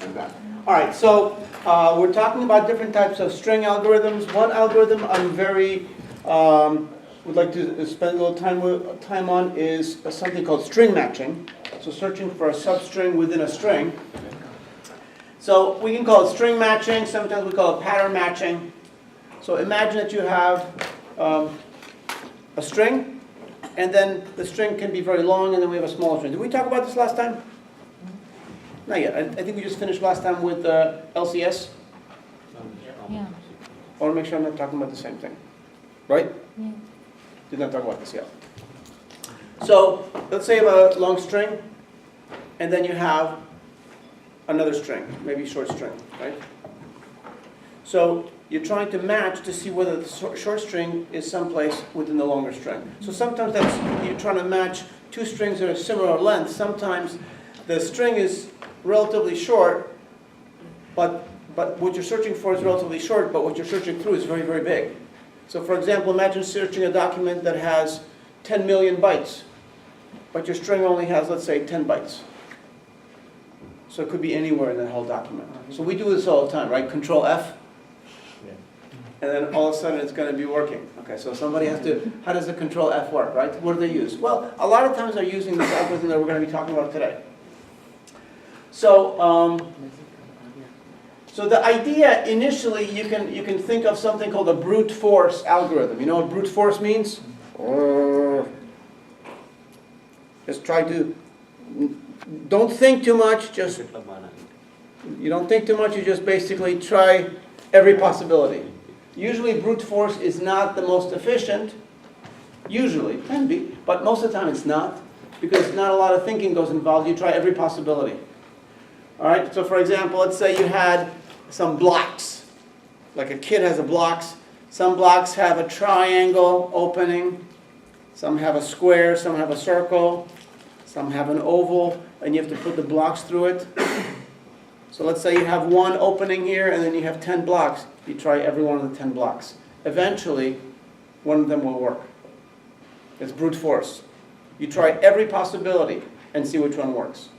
like that. All right, so we're talking about different types of string algorithms. One algorithm I'm very would like to spend a little time on is something called string matching. So searching for a substring within a string. So we can call it string matching. Sometimes we call it pattern matching. So imagine that you have a string, and then the string can be very long, and then we have a smaller string. Did we talk about this last time? Not yet. I think we just finished last time with LCS. Yeah. I want to make sure I'm not talking about the same thing. Right? Yeah. Did not talk about this yet. So let's say you have a long string, and then you have another string, maybe short string, right? So you're trying to match to see whether the short string is someplace within the longer string. So sometimes you're trying to match two strings that are similar length. Sometimes the string is relatively short, but what you're searching for is relatively short, but what you're searching through is very, very big. So for example, imagine searching a document that has 10 million bytes, but your string only has, let's say, 10 bytes. So it could be anywhere in that whole document. So we do this all the time, right? Control F, and then all of a sudden it's going to be working. Okay, so somebody has to, how does the Control F work, right? What do they use? Well, a lot of times they're using this algorithm that we're going to be talking about today. So, so the idea initially, you can think of something called a brute force algorithm. You know what brute force means? Just try to, don't think too much, just, you don't think too much, you just basically try every possibility. Usually brute force is not the most efficient, usually, it can be, but most of the time it's not, because not a lot of thinking goes involved, you try every possibility. All right, so for example, let's say you had some blocks, like a kid has a blocks. Some blocks have a triangle opening, some have a square, some have a circle, some have an oval, and you have to put the blocks through it. So let's say you have one opening here, and then you have 10 blocks. You try every one of the 10 blocks. Eventually, one of them will work. It's brute force. You try every possibility and see which one works.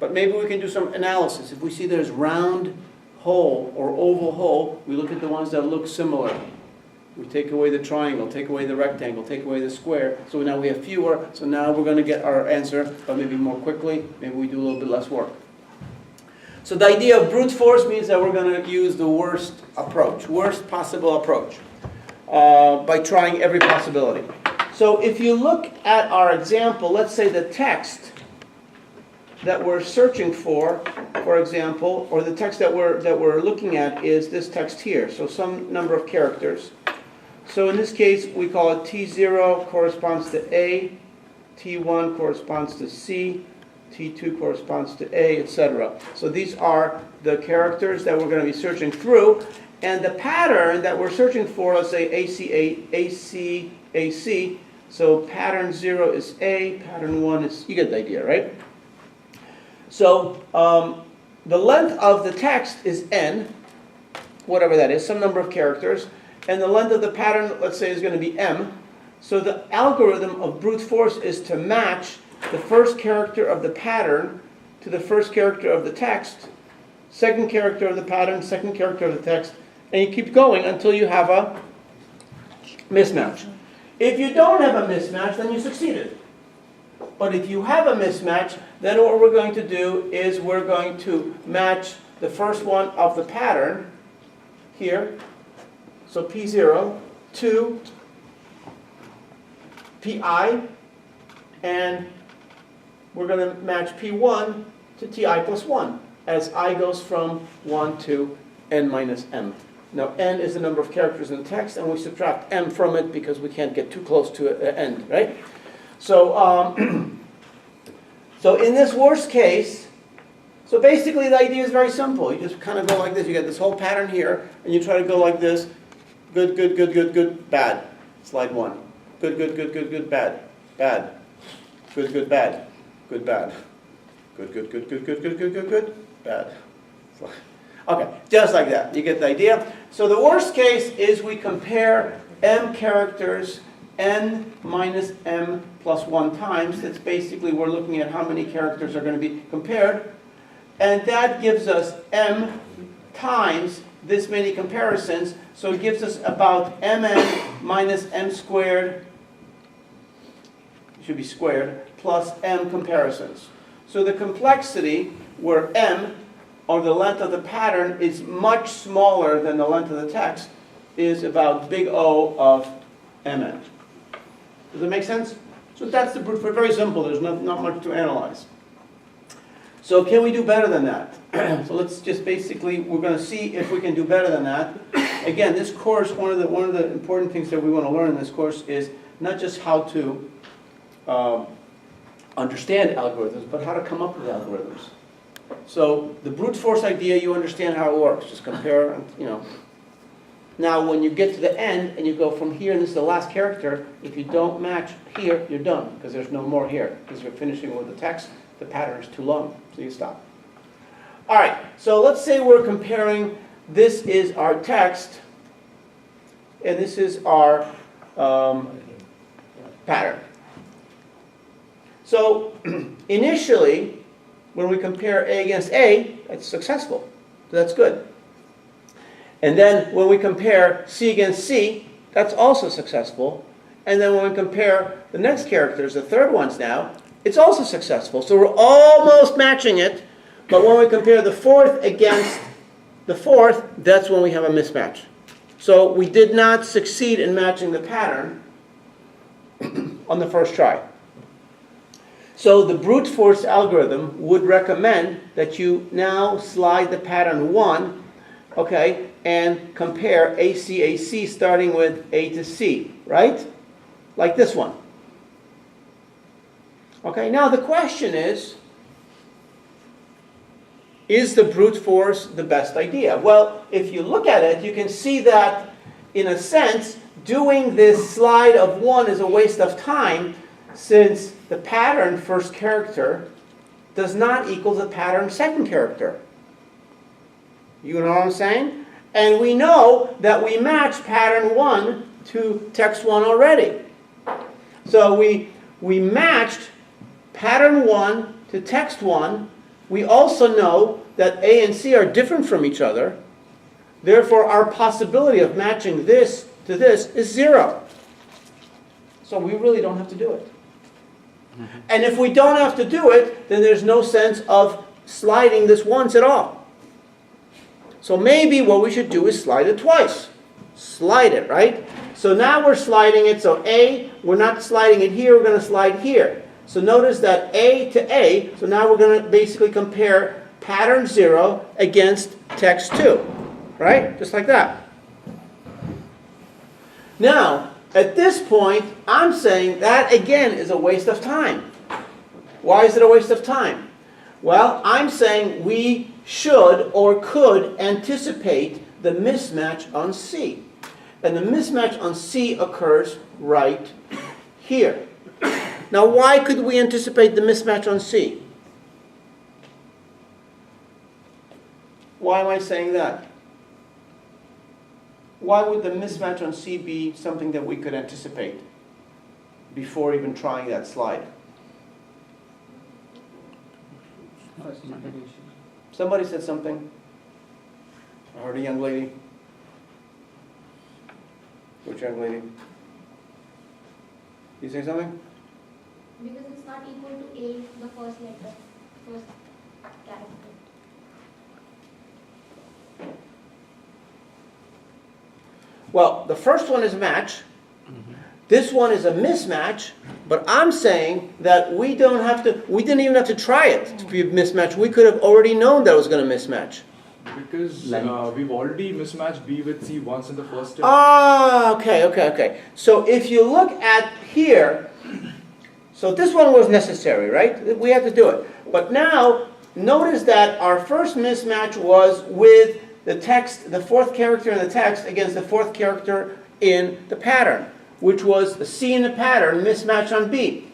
But maybe we can do some analysis. If we see there's round hole or oval hole, we look at the ones that look similar. We take away the triangle, take away the rectangle, take away the square. So now we have fewer. So now we're going to get our answer, but maybe more quickly. Maybe we do a little bit less work. So the idea of brute force means that we're going to use the worst approach, worst possible approach, by trying every possibility. So if you look at our example, let's say the text that we're searching for example, or the text that we're looking at is this text here. So some number of characters. So in this case, we call it T0 corresponds to A, T1 corresponds to C, T2 corresponds to A, etc. So these are the characters that we're going to be searching through. And the pattern that we're searching for, let's say AC. So pattern 0 is A, pattern 1 is, you get the idea, right? So the length of the text is n, whatever that is, some number of characters. And the length of the pattern, let's say, is going to be m. So the algorithm of brute force is to match the first character of the pattern to the first character of the text, second character of the pattern, second character of the text, and you keep going until you have a mismatch. If you don't have a mismatch, then you succeeded. But if you have a mismatch, then what we're going to do is we're going to match the first one of the pattern here, so P0, to Pi, and we're going to match P1 to Ti plus 1, as I goes from 1 to n minus m. Now, n is the number of characters in the text, and we subtract m from it because we can't get too close to an end, right? So, so in this worst case, so basically the idea is very simple. You just kind of go like this. You get this whole pattern here, and you try to go like this. Good, good, good, good, good, bad. Slide 1. Good, good, good, good, good, bad. Bad. Good, good, bad. Good, bad. Good, good, good, good, good, good, good, good, good, bad. Okay, just like that. You get the idea? So the worst case is we compare m characters n minus m plus 1 times. That's basically, we're looking at how many characters are going to be compared. and that gives us m times this many comparisons, so it gives us about mn minus m squared, it should be squared, plus m comparisons. So the complexity, where m, or the length of the pattern, is much smaller than the length of the text, is about big O of mn. Does that make sense? So that's the brute force. Very simple. There's not much to analyze. So can we do better than that? So let's just basically, we're going to see if we can do better than that. Again, this course, one of the important things that we want to learn in this course is not just how to understand algorithms, but how to come up with algorithms. So the brute force idea, you understand how it works. Just compare, you know. Now, when you get to the end and you go from here, and this is the last character, if you don't match here, you're done, because there's no more here, because you're finishing with the text. The pattern is too long, so you stop. All right, so let's say we're comparing, this is our text, and this is our pattern. So initially, when we compare A against A, it's successful. So that's good. And then when we compare C against C, that's also successful. And then when we compare the next characters, the third ones now, it's also successful. So we're almost matching it. But when we compare the fourth against the fourth, that's when we have a mismatch. So we did not succeed in matching the pattern on the first try. So the brute force algorithm would recommend that you now slide the pattern 1, okay, and compare AC starting with A to C, right? Like this one. Okay, now the question is the brute force the best idea? Well, if you look at it, you can see that, in a sense, doing this slide of 1 is a waste of time, since the pattern first character does not equal the pattern second character. You know what I'm saying? And we know that we match pattern 1 to text 1 already. So we matched pattern 1 to text 1. We also know that A and C are different from each other. Therefore, our possibility of matching this to this is 0. So we really don't have to do it. And if we don't have to do it, then there's no sense of sliding this once at all. So maybe what we should do is slide it twice. Slide it, right? So now we're sliding it. So A, we're not sliding it here, we're going to slide here. So notice that A to A, so now we're going to basically compare pattern 0 against text 2. Right? Just like that. Now, at this point, I'm saying that, again, is a waste of time. Why is it a waste of time? Well, I'm saying we should or could anticipate the mismatch on C. And the mismatch on C occurs right here. Now, why could we anticipate the mismatch on C? Why am I saying that? Why would the mismatch on C be something that we could anticipate before even trying that slide? Somebody said something. I heard a young lady. Which young lady? You say something? Because it's not equal to A, the first letter, first character. Well, the first one is a match. This one is a mismatch, but I'm saying that we didn't even have to try it to be a mismatch. We could have already known that it was going to mismatch. Because we've already mismatched B with C once in the first step. Ah, okay. So if you look at here, so this one was necessary, right? We had to do it. But now, notice that our first mismatch was with the text, the fourth character in the text against the fourth character in the pattern, which was the C in the pattern mismatch on B.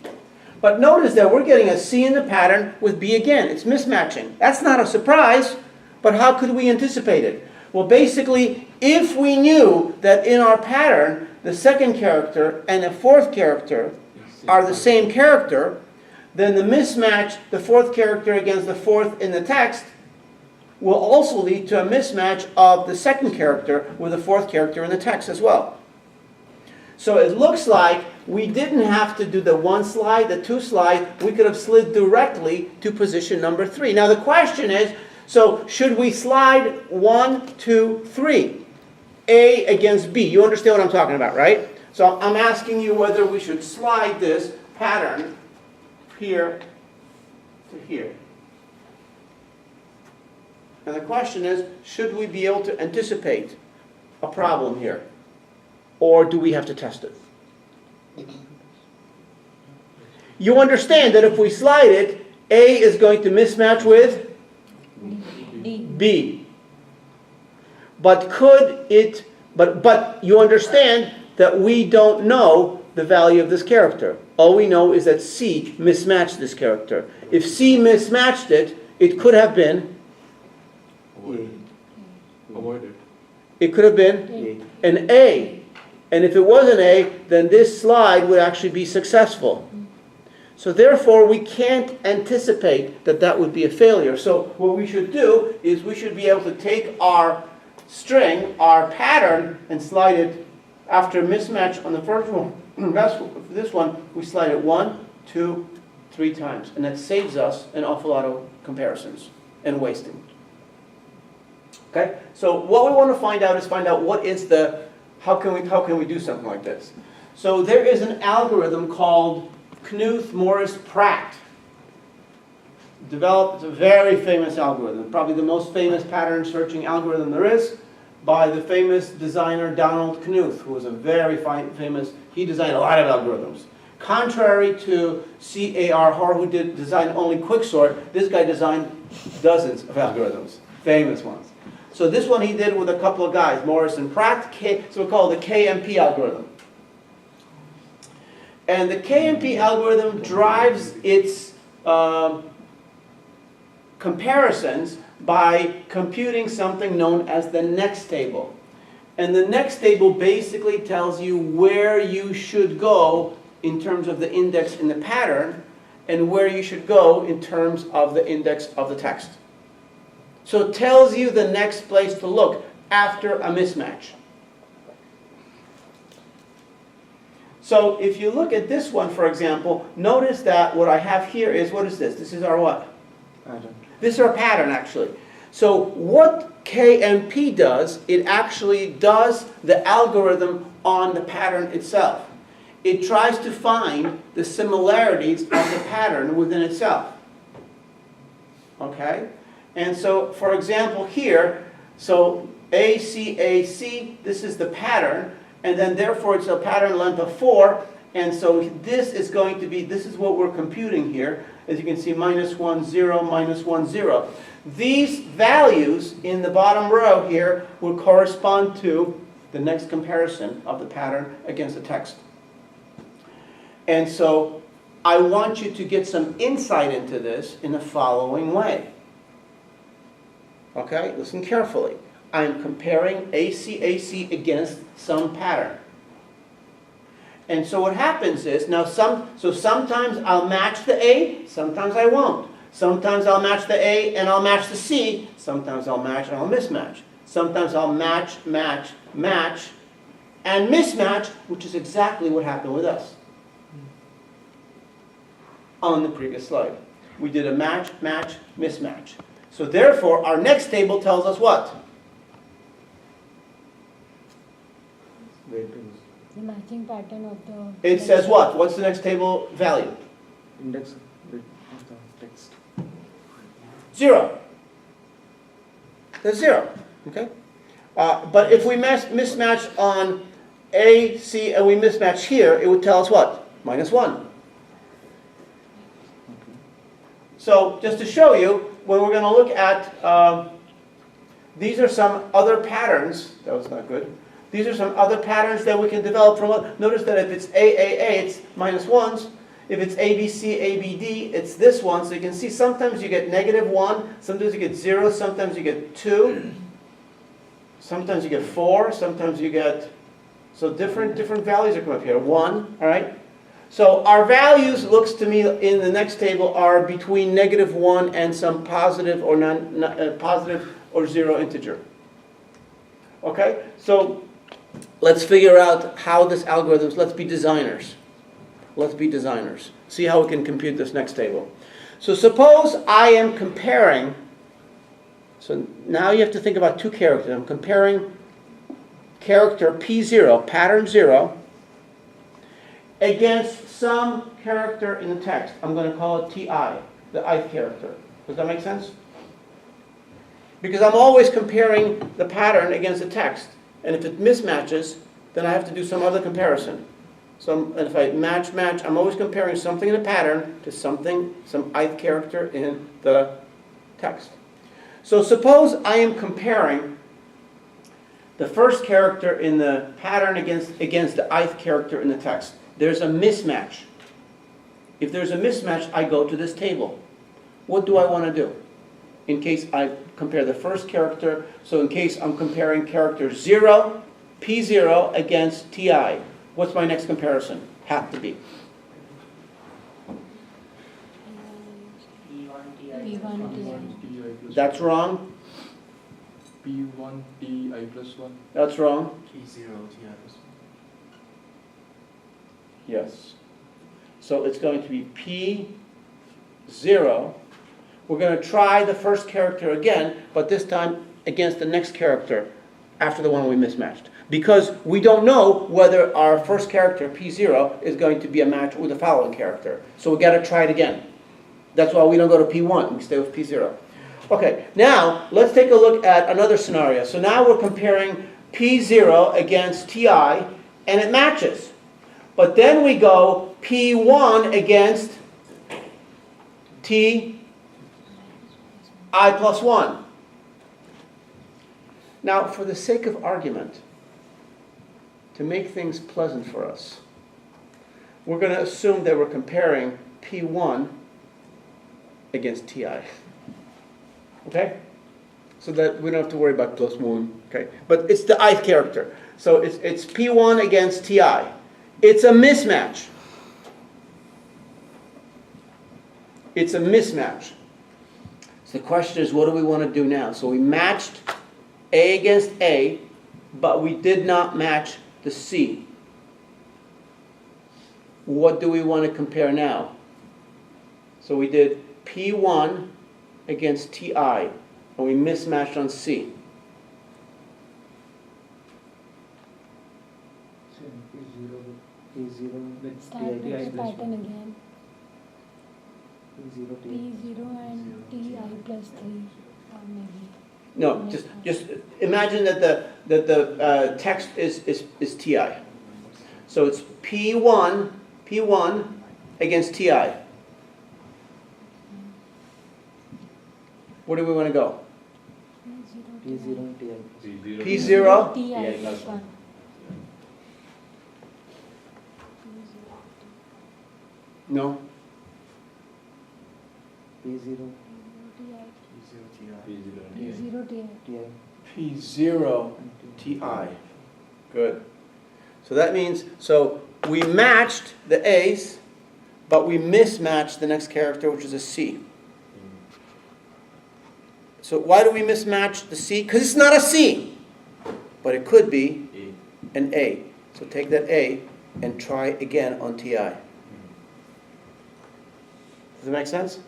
But notice that we're getting a C in the pattern with B again. It's mismatching. That's not a surprise, but how could we anticipate it? Well, basically, if we knew that in our pattern, the second character and the fourth character are the same character, then the mismatch, the fourth character against the fourth in the text, will also lead to a mismatch of the second character with the fourth character in the text as well. So it looks like we didn't have to do the one slide, the two slide. We could have slid directly to position number 3. Now the question is, so should we slide 1, 2, 3? A against B. You understand what I'm talking about, right? So I'm asking you whether we should slide this pattern here to here. And the question is, should we be able to anticipate a problem here? Or do we have to test it? You understand that if we slide it, A is going to mismatch with B. But could it, but you understand that we don't know the value of this character. All we know is that C mismatched this character. If C mismatched it, it could have been Avoided. It could have been an A. And if it was an A, then this slide would actually be successful. So therefore, we can't anticipate that that would be a failure. So what we should do is we should be able to take our string, our pattern, and slide it after mismatch on the first one. This one, we slide it 1, 2, 3 times. And that saves us an awful lot of comparisons and wasting. Okay? So what we want to find out is what is the, how can we do something like this? So there is an algorithm called Knuth-Morris-Pratt. Developed, it's a very famous algorithm, probably the most famous pattern searching algorithm there is, by the famous designer Donald Knuth, who was a very famous, he designed a lot of algorithms. Contrary to C.A.R. Hoare, who designed only quicksort, this guy designed dozens of algorithms, famous ones. So this one he did with a couple of guys, Morris and Pratt, so we call it the KMP algorithm. And the KMP algorithm drives its comparisons by computing something known as the next table. And the next table basically tells you where you should go in terms of the index in the pattern and where you should go in terms of the index of the text. So it tells you the next place to look after a mismatch. So if you look at this one, for example, notice that what I have here is, what is this? This is our what? Pattern. This is our pattern, actually. So what KMP does, it actually does the algorithm on the pattern itself. It tries to find the similarities of the pattern within itself. Okay? And so, for example, here, so ACAC, this is the pattern, and then therefore it's a pattern length of 4, and so this is going to be, this is what we're computing here. As you can see, -1, 0, -1, 0. These values in the bottom row here will correspond to the next comparison of the pattern against the text. And so I want you to get some insight into this in the following way. Okay, listen carefully. I'm comparing ACAC against some pattern. And so what happens is, now sometimes I'll match the A, sometimes I won't. Sometimes I'll match the A and I'll match the C, sometimes I'll match and I'll mismatch. Sometimes I'll match, match, match, and mismatch, which is exactly what happened with us on the previous slide. We did a match, match, mismatch. So therefore, our next table tells us what? The matching pattern of the... It says what? What's the next table value? Index of the text. 0. That's 0. Okay? But if we mismatch on A, C, and we mismatch here, it would tell us what? -1. So just to show you, when we're going to look at, these are some other patterns. That was not good. These are some other patterns that we can develop from. Notice that if it's AAA, it's -1s. If it's ABC, ABD, it's this one. So you can see sometimes you get -1, sometimes you get 0, sometimes you get 2, sometimes you get 4, sometimes you get, so different values are coming up here. 1, all right? So our values, looks to me in the next table, are between -1 and some positive or positive or 0 integer. Okay? So let's figure out how this algorithms, let's be designers. Let's be designers. See how we can compute this next table. So suppose I am comparing, so now you have to think about two characters. I'm comparing character P0, pattern 0, against some character in the text. I'm going to call it TI, the ith character. Does that make sense? Because I'm always comparing the pattern against the text. And if it mismatches, then I have to do some other comparison. So if I match, I'm always comparing something in the pattern to something, some ith character in the text. So suppose I am comparing the first character in the pattern against the ith character in the text. There's a mismatch. If there's a mismatch, I go to this table. What do I want to do? In case I compare the first character, so in case I'm comparing character 0, P0 against TI, what's my next comparison? Have to be. P1, That's wrong. P1 Ti plus 1. That's wrong. P0 TI plus 1. Yes. So it's going to be P0. We're going to try the first character again, but this time against the next character after the one we mismatched. Because we don't know whether our first character, P0, is going to be a match with the following character. So we got to try it again. That's why we don't go to P1, we stay with P0. Okay, now let's take a look at another scenario. So now we're comparing P0 against TI, and it matches. But then we go P1 against TI plus 1. Now, for the sake of argument, to make things pleasant for us, we're going to assume that we're comparing P1 against TI. Okay? So that we don't have to worry about plus 1. Okay? But it's the ith character. So it's P1 against TI. It's a mismatch. It's a mismatch. So the question is, what do we want to do now? So we matched A against A, but we did not match the C. What do we want to compare now? So we did P1 against TI, and we mismatched on C. P0 with start TI with the plus pattern 1. again. P0 TI. P0 and TI plus 3 or maybe. No, just imagine that the text is TI. So it's P1 against TI. Where do we want to go? P0 TI plus 1. P0? TI plus 1. No. P0 P0 TI. TI. P0 TI. Good. So that means, so we matched the A's, but we mismatched the next character, which is a C. So why do we mismatch the C? Because it's not a C, but it could be an A. So take that A and try again on TI. Does that make sense?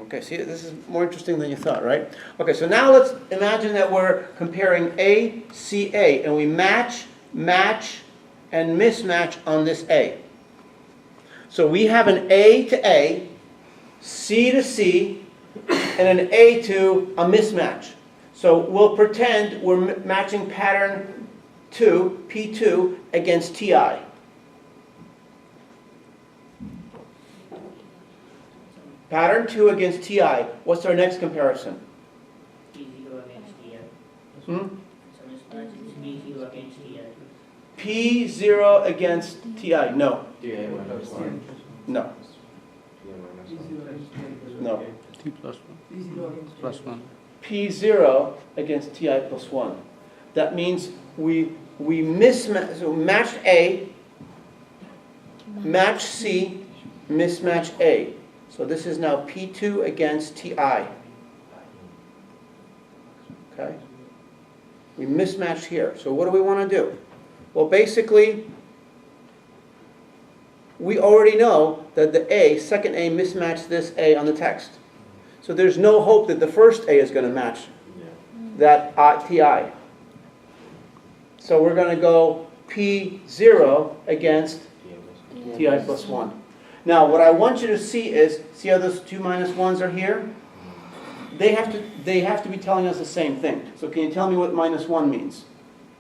Okay, see, this is more interesting than you thought, right? Okay, so now let's imagine that we're comparing A, C, A, and we match, and mismatch on this A. So we have an A to A, C to C, and an A to a mismatch. So we'll pretend we're matching pattern 2, P2, against TI. Pattern 2 against TI. What's our next comparison? P0 against TI. Hmm? So mismatch is P0 against TI. P0 against TI. No. TI minus 1. No. No. T plus 1. Plus 1. P0 against TI plus 1. That means we mismatched, so matched A, match C, mismatch A. So this is now P2 against TI. Okay? We mismatched here. So what do we want to do? Well, basically, we already know that the A, second A, mismatched this A on the text. So there's no hope that the first A is going to match that TI. So we're going to go P0 against TI plus 1. Now, what I want you to see is, see how those two minus 1s are here? They have to be telling us the same thing. So can you tell me what minus 1 means?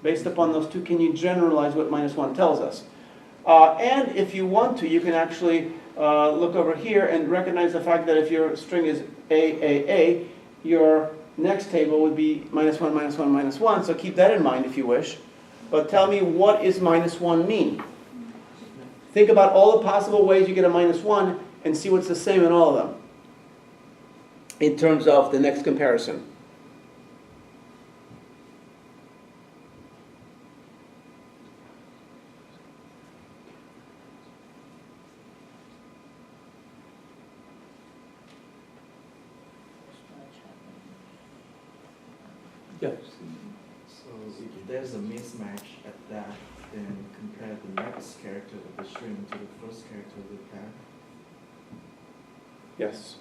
Based upon those two, can you generalize what minus 1 tells us? And if you want to, you can actually look over here and recognize the fact that if your string is A, your next table would be minus 1, minus 1, minus 1. So keep that in mind if you wish. But tell me, what is minus 1 mean? Think about all the possible ways you get a minus 1 and see what's the same in all of them in terms of the next comparison. Yeah. So if there's a mismatch at that, then compare the next character of the string to the first character of the pair. Yes.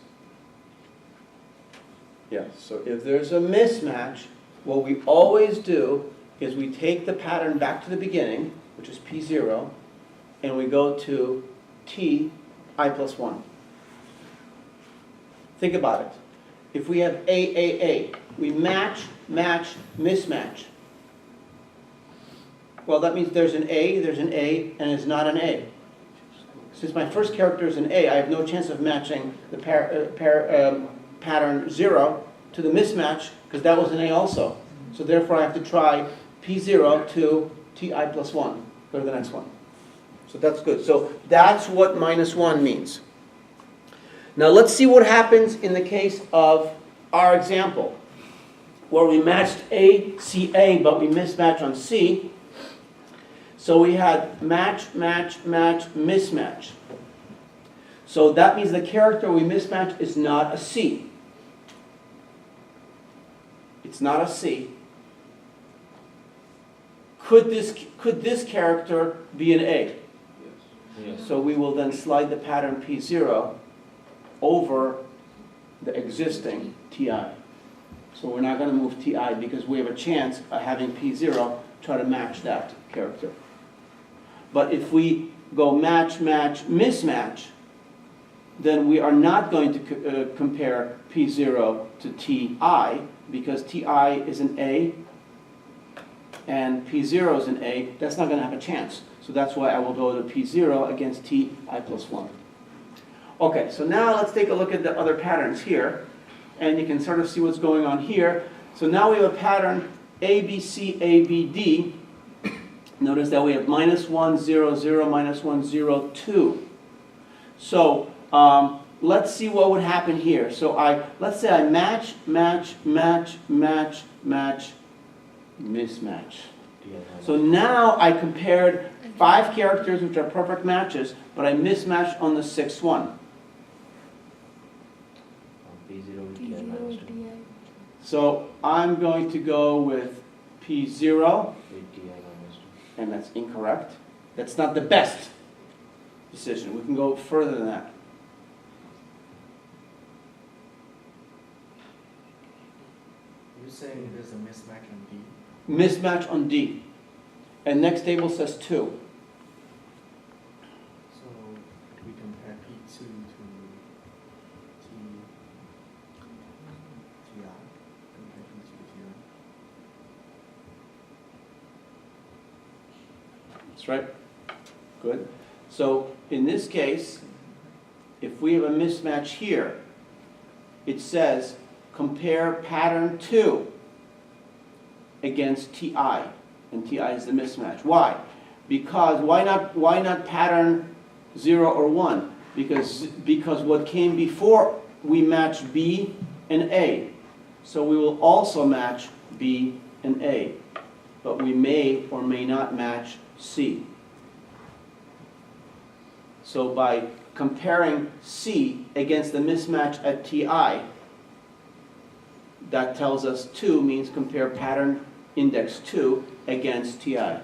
Yes. So if there's a mismatch, what we always do is we take the pattern back to the beginning, which is P0, and we go to T I plus 1. Think about it. If we have A, we match, match, mismatch. Well, that means there's an A, and it's not an A. Since my first character is an A, I have no chance of matching the pattern 0 to the mismatch, because that was an A also. So therefore I have to try P0 to TI plus 1. Go to the next one. So that's good. So that's what minus 1 means. Now let's see what happens in the case of our example, where we matched A, C, A, but we mismatched on C. So we had match, match, match, mismatch. So that means the character we mismatched is not a C. It's not a C. Could this character be an A? Yes. So we will then slide the pattern P0 over the existing TI. So we're not going to move TI because we have a chance of having P0 try to match that character. But if we go match, match, mismatch, then we are not going to compare P0 to TI, because TI is an A and P0 is an A. That's not going to have a chance. So that's why I will go to P0 against TI plus 1. Okay, so now let's take a look at the other patterns here. And you can sort of see what's going on here. So now we have a pattern ABC, ABD. Notice that we have minus 1, 0, 0, minus 1, 0, 2. So let's see what would happen here. So let's say I match, match, match, match, match, mismatch. So now I compared 5 characters which are perfect matches, but I mismatched on the 6th one. P0 TI. So I'm going to go with P0, and that's incorrect. That's not the best decision. We can go further than that. You're saying there's a mismatch on D? Mismatch on D. And next table says 2. So we compare P2 to TI. Compare P2 to TI. That's right. Good. So in this case, if we have a mismatch here, it says compare pattern 2 against TI. And TI is the mismatch. Why? Because why not pattern 0 or 1? Because what came before, we matched B and A. So we will also match B and A. But we may or may not match C. So by comparing C against the mismatch at TI, that tells us 2 means compare pattern index 2 against TI.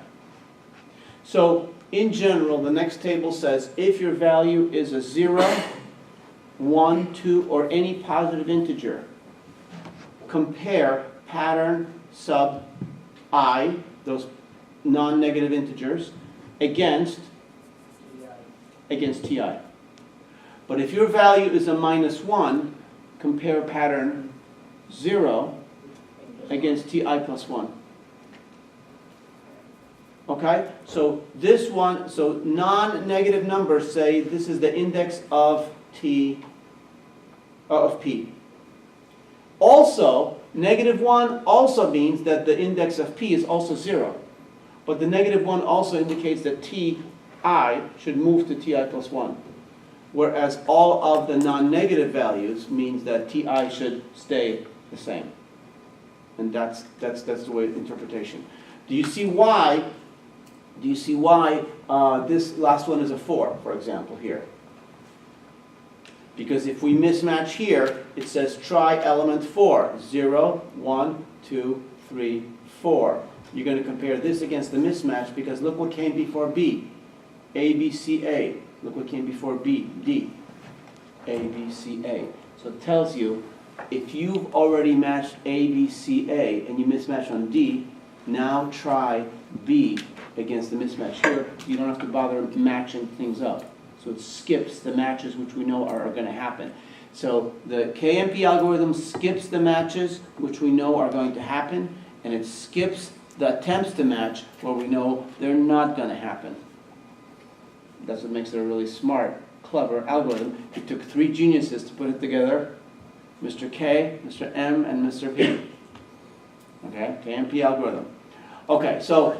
So in general, the next table says if your value is a 0, 1, 2, or any positive integer, compare pattern sub I, those non-negative integers, against TI. But if your value is a -1, compare pattern 0 against TI plus 1. Okay? So this one, so non-negative numbers say this is the index of P. Also, -1 also means that the index of P is also 0. But the -1 also indicates that TI should move to TI plus 1. Whereas all of the non-negative values means that TI should stay the same. And that's the way of interpretation. Do you see why this last one is a 4, for example, here? Because if we mismatch here, it says try element 4. 0, 1, 2, 3, 4. You're going to compare this against the mismatch because look what came before B. A, B, C, A. Look what came before B. D. A, B, C, A. So it tells you if you've already matched A, B, C, A and you mismatch on D, now try B against the mismatch here. You don't have to bother matching things up. So it skips the matches which we know are going to happen. So the KMP algorithm skips the matches which we know are going to happen, and it skips the attempts to match where we know they're not going to happen. That's what makes it a really smart, clever algorithm. It took 3 geniuses to put it together: Mr. K, Mr. M, and Mr. P. Okay, KMP algorithm. Okay, so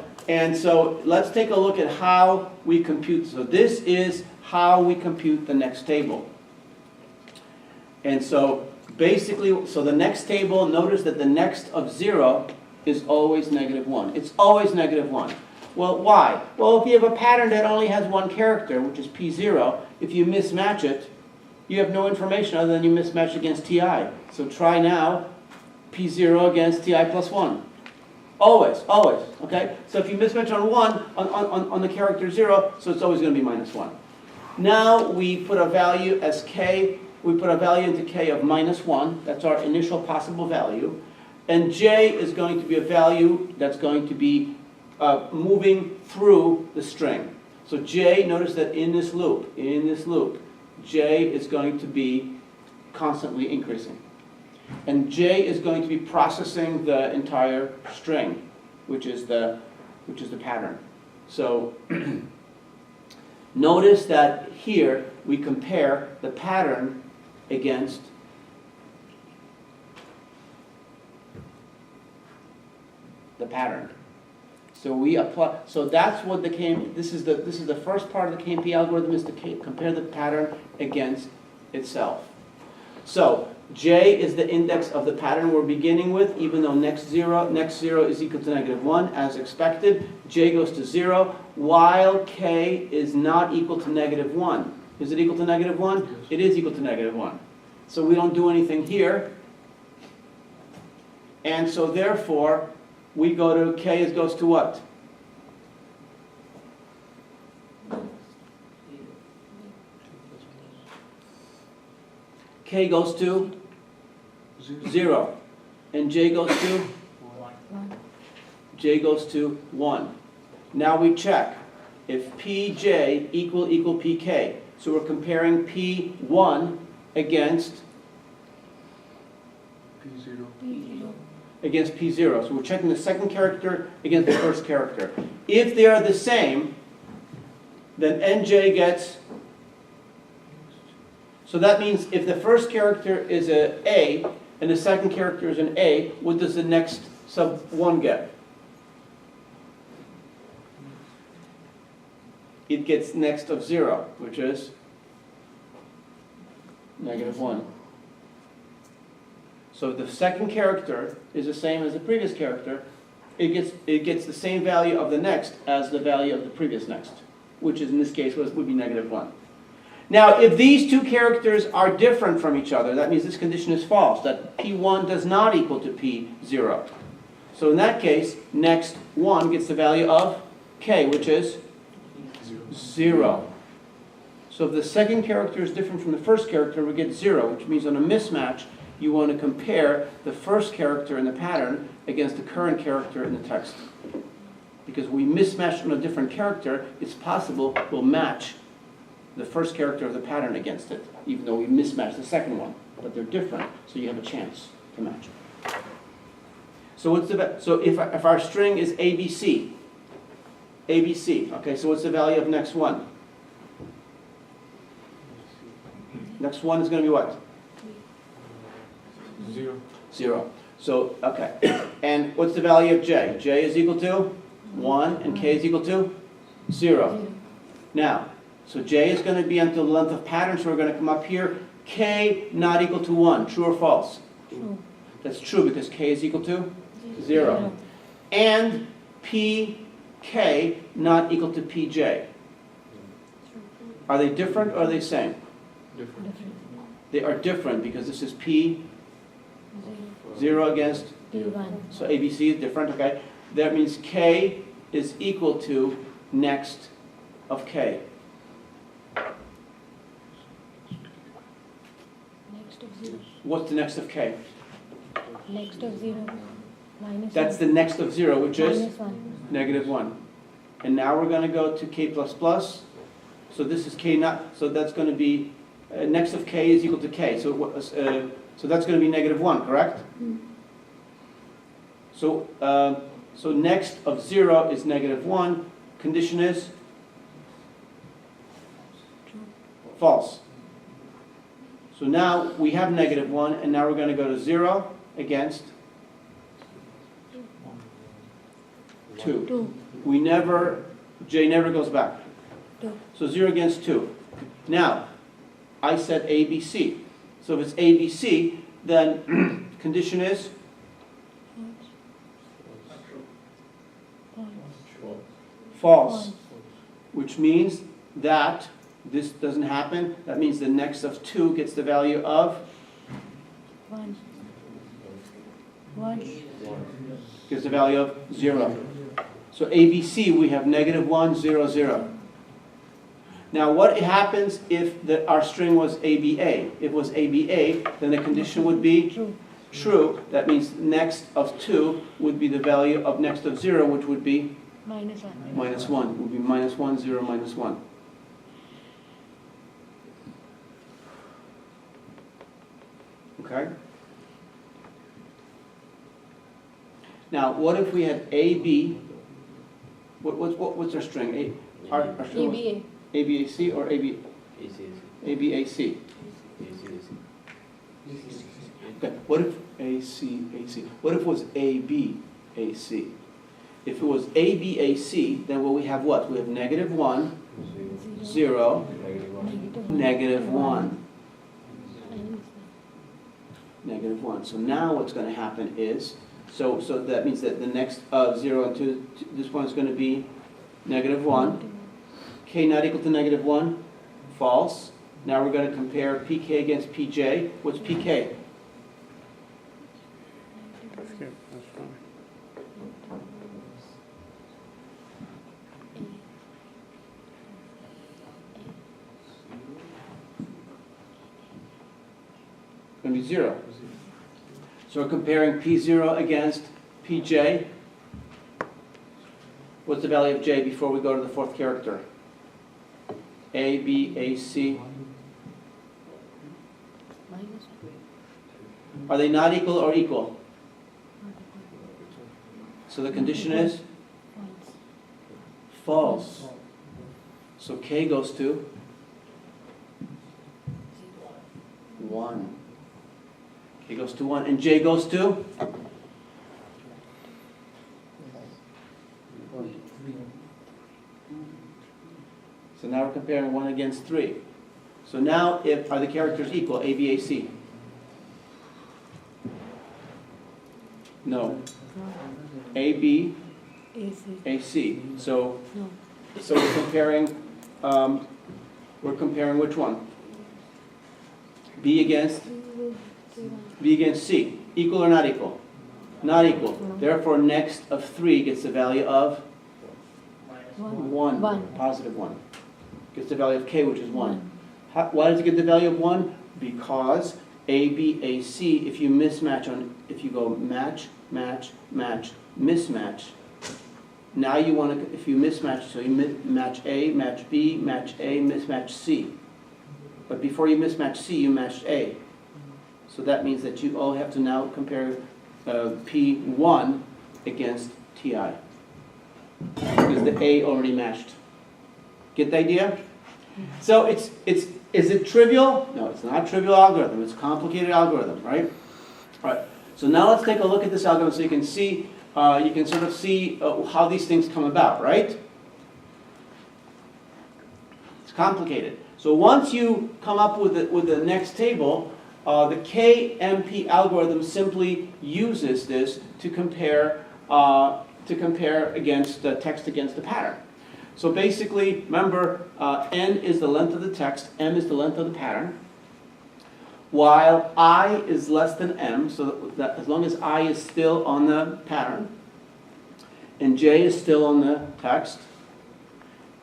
let's take a look at how we compute. So this is how we compute the next table. And so basically, so the next table, notice that the next of 0 is always -1. It's always -1. Well, why? Well, if you have a pattern that only has one character, which is P0, if you mismatch it, you have no information other than you mismatch against TI. So try now P0 against TI plus 1. Always, always, okay? So if you mismatch on 1, on the character 0, so it's always going to be -1. Now we put a value as K, we put a value into K of -1, that's our initial possible value, and J is going to be a value that's going to be moving through the string. So J, notice that in this loop, J is going to be constantly increasing. And J is going to be processing the entire string, which is the pattern. So notice that here we compare the pattern against the pattern. So we apply. So that's what the KMP. This is the first part of the KMP algorithm, is to compare the pattern against itself. So J is the index of the pattern we're beginning with, even though next zero is equal to -1, as expected. J goes to 0, while K is not equal to -1. Is it equal to -1? Yes. It is equal to -1. So we don't do anything here. And so therefore, we go to K goes to what? K goes to 0. And J goes to? J goes to 1. Now we check if Pj equal Pk. So we're comparing P1 against P0. So we're checking the second character against the first character. If they are the same, then Nj gets. So that means if the first character is an A and the second character is an A, what does the next sub 1 get? It gets next of 0, which is -1. So the second character is the same as the previous character. It gets the same value of the next as the value of the previous next, which is in this case would be -1. Now, if these two characters are different from each other, that means this condition is false, that P1 does not equal to P0. So in that case, next 1 gets the value of K, which is 0. So if the second character is different from the first character, we get 0, which means on a mismatch, you want to compare the first character in the pattern against the current character in the text. Because we mismatch on a different character, it's possible we'll match the first character of the pattern against it, even though we mismatch the second one. But they're different, so you have a chance to match. So if our string is ABC, okay, so what's the value of next one? Next one is going to be what? 0. 0. So, okay. And what's the value of J? J is equal to 1, and K is equal to 0. Now, so J is going to be until the length of pattern, so we're going to come up here. K not equal to 1. True or false? True. That's true because K is equal to 0. And PK not equal to PJ. Are they different or are they same? Different. They are different because this is P 0 against, P1. so ABC is different, okay? That means K is equal to next of K. Next of 0. What's the next of K? Next of 0. Minus That's 1. the next of 0, which is Minus 1. negative 1. And now we're going to go to K++. So this is K not, so that's going to be, next of K is equal to K. So that's going to be negative 1, correct? So, so next of 0 is negative 1. Condition is false. So now we have negative 1, and now we're going to go to 0 against 2. 2. We never, J never goes back. 2. So 0 against 2. Now, I said ABC. So if it's ABC, then condition is false, which means that this doesn't happen. That means the next of 2 gets the value of 1. 1. gets the value of 0. So ABC, we have negative 1, 0, 0. Now what happens if our string was ABA? If it was ABA, then the condition would be True. true. That means next of 2 would be the value of next of 0, which would be Minus 1. minus 1. It would be minus 1, 0, minus 1. Okay? Now, what if we had AB? What's our string? Our string was ABA. ABAC or ABAC? Okay. What if AC? What if it was ABAC? If it was ABAC, then will we have what? We have negative 1, 0, negative 1. Negative 1. So now what's going to happen is, so that means that the next 0 and 2, this one is going to be negative 1. K not equal to negative 1, false. Now we're going to compare PK against PJ. What's PK? Okay, that's fine. Going to be 0. So we're comparing P0 against PJ. What's the value of J before we go to the fourth character? A, B, A, C. Minus 1. Are they not equal or equal? So the condition is False. false. So K goes to 1. K goes to 1. And J goes to? So now we're comparing 1 against 3. So now, are the characters equal, A, B, A, C? No. A, B, AC. A, C. So No. we're comparing which one? B against C. Equal or not equal? Not equal. Therefore, next of 3 gets the value of Minus 1. One. Positive 1. Gets the value of K, which is 1. Why does it get the value of 1? Because A, B, A, C, if you mismatch if you go match, match, match, mismatch, now you want to, if you mismatch, so you match A, match B, match A, mismatch C. But before you mismatch C, you matched A. So that means that you all have to now compare P1 against TI. Because the A already matched. Get the idea? So is it trivial? No, it's not a trivial algorithm. It's a complicated algorithm, right? All right. So now let's take a look at this algorithm so you can see, you can sort of see how these things come about, right? It's complicated. So once you come up with the next table, the KMP algorithm simply uses this to compare against the text against the pattern. So basically, remember, N is the length of the text, M is the length of the pattern, while I is less than M, so that as long as I is still on the pattern, and J is still on the text,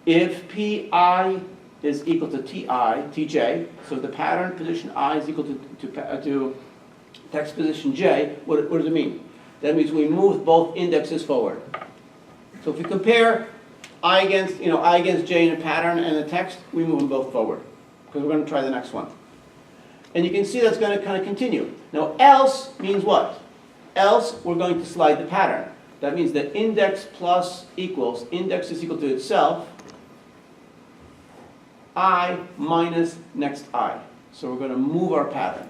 if PI is equal to TJ, so the pattern position I is equal to text position J, what does it mean? That means we move both indexes forward. So if we compare I against J in a pattern and the text, we move them both forward, because we're going to try the next one. And you can see that's going to kind of continue. Now else means what? Else we're going to slide the pattern. That means that index plus equals, index is equal to itself, I minus next I. So we're going to move our pattern.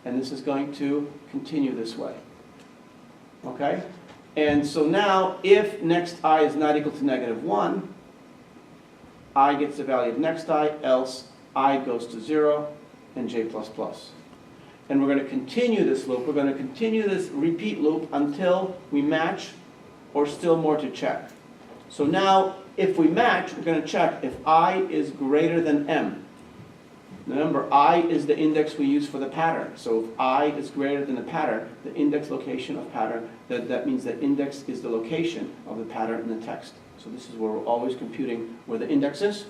And this is going to continue this way. Okay? And so now, if next I is not equal to -1, I gets the value of next I, else I goes to 0, and J++. And we're going to continue this loop. We're going to continue this repeat loop until we match, or still more to check. So now, if we match, we're going to check if I is greater than M. Remember, I is the index we use for the pattern. So if I is greater than the pattern, the index location of pattern, that means that index is the location of the pattern in the text. So this is where we're always computing where the index is.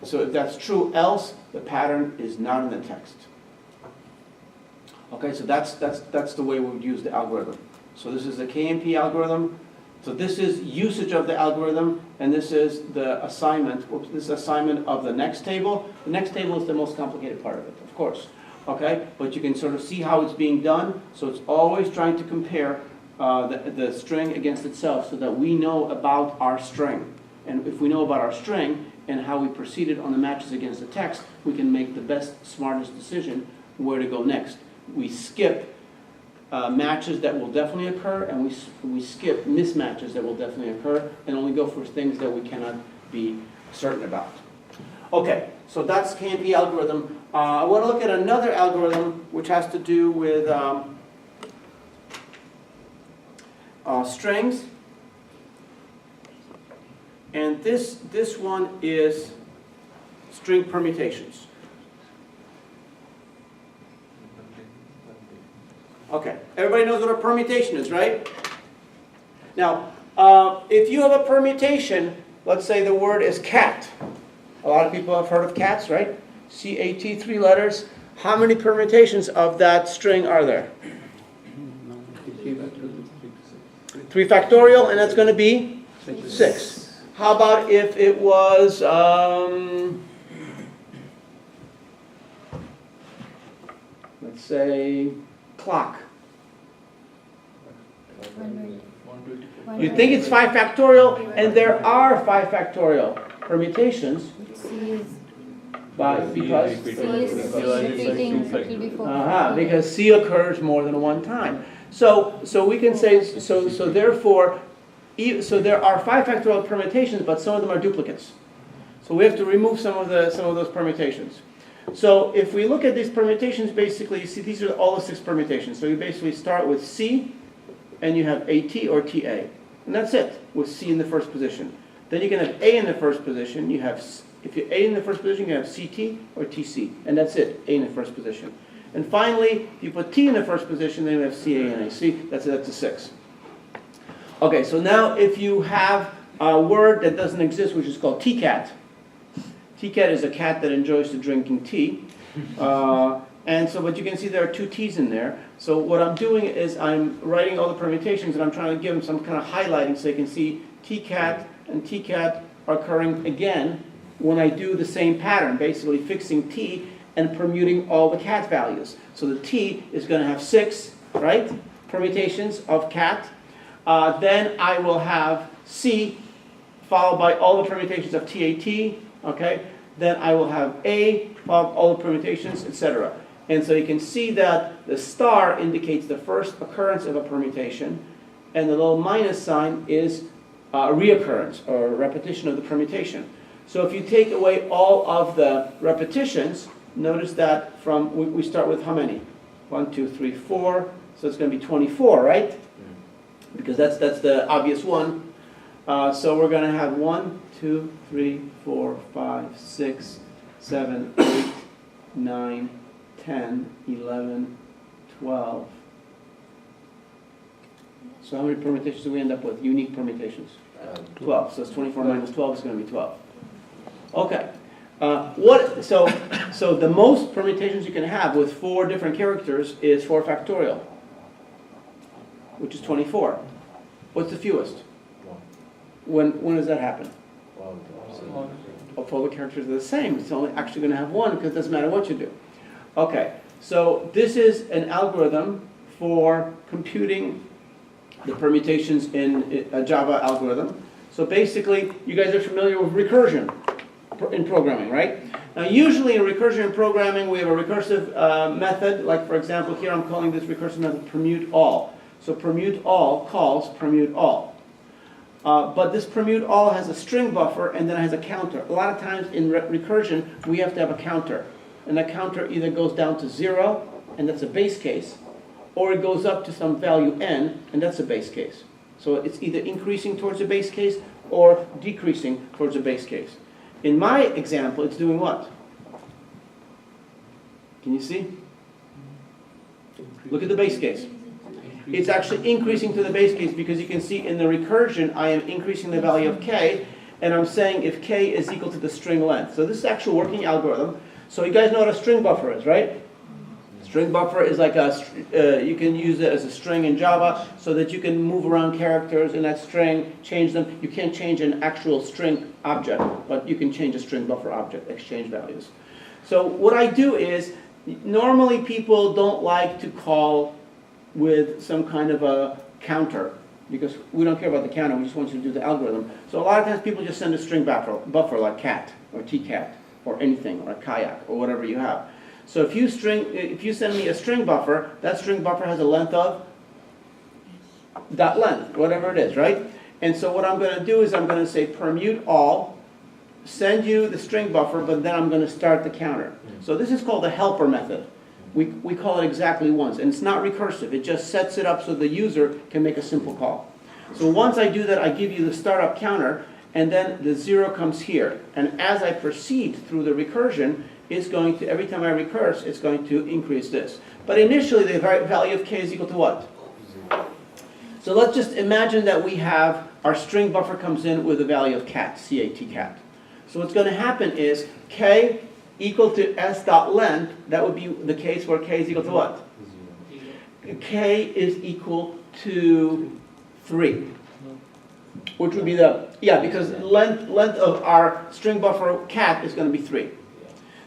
So if that's true, else the pattern is not in the text. Okay, so that's the way we would use the algorithm. So this is the KMP algorithm. So this is usage of the algorithm, and this is the assignment. This is assignment of the next table. The next table is the most complicated part of it, of course. Okay, but you can sort of see how it's being done. So it's always trying to compare the string against itself, so that we know about our string. And if we know about our string and how we proceeded on the matches against the text, we can make the best, smartest decision where to go next. We skip matches that will definitely occur, and we skip mismatches that will definitely occur, and only go for things that we cannot be certain about. Okay, so that's KMP algorithm. I want to look at another algorithm which has to do with strings, and this one is string permutations. Okay, everybody knows what a permutation is, right? Now, if you have a permutation, let's say the word is cat. A lot of people have heard of cats, right? C-A-T, 3 letters. How many permutations of that string are there? 3 factorial, and that's going to be 6. How about if it was, let's say, clock? You think it's 5 factorial, and there are 5 factorial permutations. Because because C occurs more than one time. So we can say, therefore, so there are 5 factorial permutations, but some of them are duplicates. So we have to remove some of those permutations. So if we look at these permutations, basically, you see these are all the 6 permutations. So you basically start with C, and you have AT or TA. And that's it, with C in the first position. Then you can have A in the first position, you have If you're A in the first position, you have CT or TC, and that's it, A in the first position. And finally, if you put T in the first position, then you have CA and AC, that's a 6. Okay, so now if you have a word that doesn't exist, which is called TCAT. TCAT is a cat that enjoys drinking tea. But you can see there are 2 T's in there. So what I'm doing is I'm writing all the permutations and I'm trying to give them some kind of highlighting so you can see TCAT and TCAT are occurring again when I do the same pattern, basically fixing T and permuting all the cat values. So the T is going to have 6, right, permutations of cat. Then I will have C followed by all the permutations of TAT, okay? Then I will have A followed by all the permutations, etc. And so you can see that the star indicates the first occurrence of a permutation, and the little minus sign is reoccurrence or repetition of the permutation. So if you take away all of the repetitions, notice that we start with how many? 1, 2, 3, 4. So it's going to be 24, right? Because that's the obvious one. So we're going to have 1, 2, 3, 4, 5, 6, 7, 8, 9, 10, 11, 12. So how many permutations do we end up with? Unique permutations? 12. So it's 24 minus 12 is going to be 12. Okay. So the most permutations you can have with 4 different characters is 4 factorial, which is 24. What's the fewest? When does that happen? If all the characters are the same, it's only actually going to have 1 because it doesn't matter what you do. Okay, so this is an algorithm for computing the permutations in a Java algorithm. So basically, you guys are familiar with recursion in programming, right? Now usually in recursion in programming, we have a recursive method, like for example here I'm calling this recursive method permute all. So permute all calls permute all. But this permute all has a string buffer and then it has a counter. A lot of times in recursion, we have to have a counter. And that counter either goes down to 0, and that's a base case, or it goes up to some value n, and that's a base case. So it's either increasing towards a base case or decreasing towards a base case. In my example, it's doing what? Can you see? Look at the base case. It's actually increasing to the base case because you can see in the recursion I am increasing the value of k, and I'm saying if k is equal to the string length. So this is actual working algorithm. So you guys know what a string buffer is, right? String buffer is like you can use it as a string in Java so that you can move around characters in that string, change them. You can't change an actual string object, but you can change a string buffer object, exchange values. So what I do is, normally people don't like to call with some kind of a counter because we don't care about the counter, we just want you to do the algorithm. So a lot of times people just send a string buffer like cat or tcat or anything, or a kayak or whatever you have. So if you send me a string buffer, that string buffer has a length of dot length, whatever it is, right? And so what I'm going to do is I'm going to say permute all, send you the string buffer, but then I'm going to start the counter. So this is called the helper method. We call it exactly once, and it's not recursive. It just sets it up so the user can make a simple call. So once I do that, I give you the startup counter, and then the 0 comes here. And as I proceed through the recursion, it's going to, every time I recurse, it's going to increase this. But initially, the value of k is equal to what? So let's just imagine that we have our string buffer comes in with a value of cat, cat, cat. So what's going to happen is k equal to s dot length. That would be the case where k is equal to what? K is equal to 3. Which would be because length of our string buffer cat is going to be 3.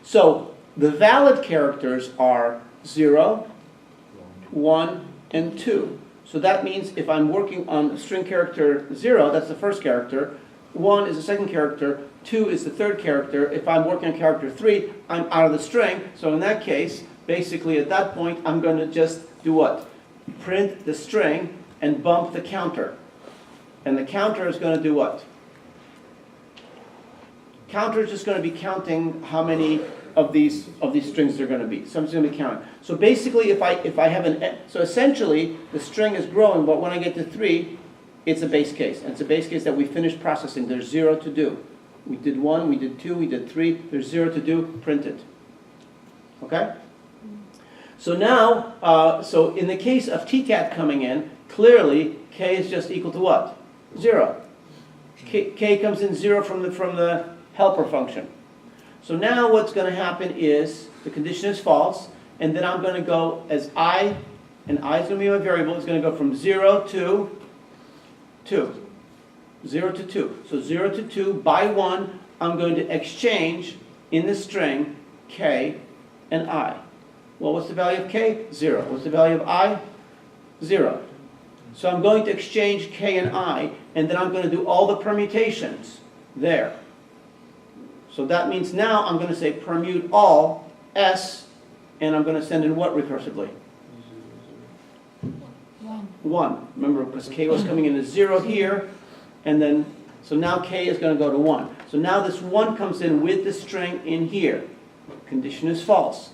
So the valid characters are 0, 1, and 2. So that means if I'm working on string character 0, that's the first character, 1 is the second character, 2 is the third character. If I'm working on character 3, I'm out of the string. So in that case, basically at that point, I'm going to just do what? Print the string and bump the counter. And the counter is going to do what? Counter is just going to be counting how many of these strings there are going to be. So I'm just going to be counting. So basically, if I have so essentially the string is growing, but when I get to 3, it's a base case. And it's a base case that we finished processing. There's 0 to do. We did 1, we did 2, we did 3. There's 0 to do, print it. Okay? So now, so in the case of tcat coming in, clearly k is just equal to what? 0. K comes in 0 from the helper function. So now what's going to happen is the condition is false, and then I'm going to go as I, and I is going to be my variable, is going to go from 0 to 2. 0 to 2. So 0 to 2 by 1, I'm going to exchange in the string k and I. Well, what's the value of k? 0. What's the value of I? 0. So I'm going to exchange k and I, and then I'm going to do all the permutations there. So that means now I'm going to say permute all s, and I'm going to send in what recursively? 1. Remember, because k was coming in as 0 here, and then, so now k is going to go to 1. So now this 1 comes in with the string in here. Condition is false.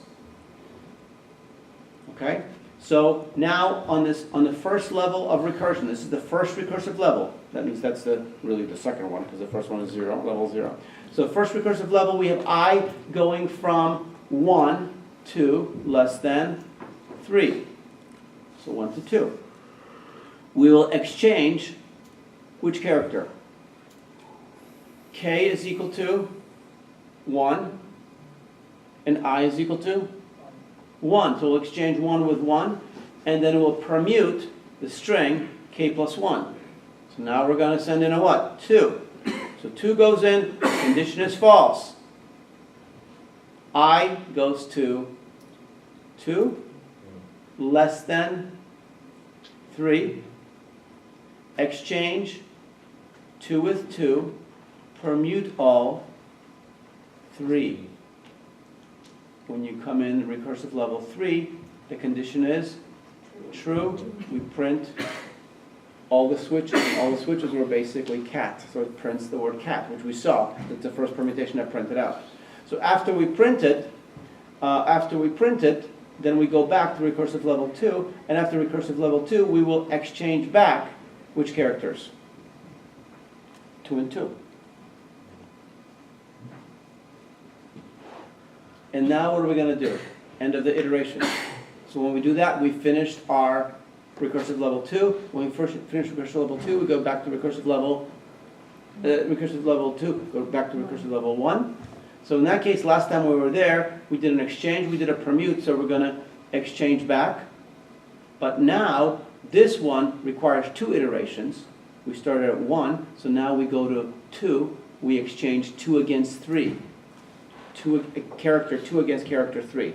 Okay? So now on the first level of recursion, this is the first recursive level. That means that's really the second one, because the first one is 0, level 0. So first recursive level, we have I going from 1 to less than 3. So 1 to 2. We will exchange which character? K is equal to 1, and I is equal to 1. So we'll exchange 1 with 1, and then we'll permute the string k plus 1. So now we're going to send in a what? 2. So 2 goes in, condition is false. I goes to 2, less than 3, exchange 2 with 2, permute all 3. When you come in recursive level 3, the condition is true. We print all the switches. All the switches were basically cat, so it prints the word cat, which we saw. That's the first permutation I printed out. So after we print it, then we go back to recursive level 2, and after recursive level 2, we will exchange back which characters? 2 and 2. And now what are we going to do? End of the iteration. So when we do that, we finished our recursive level 2. When we first finish recursive level 2, we go back to recursive level 2, go back to recursive level 1. So in that case, last time we were there, we did an exchange, we did a permute, so we're going to exchange back. But now, this one requires 2 iterations. We started at 1, so now we go to 2. We exchange 2 against 3. Character 2 against character 3.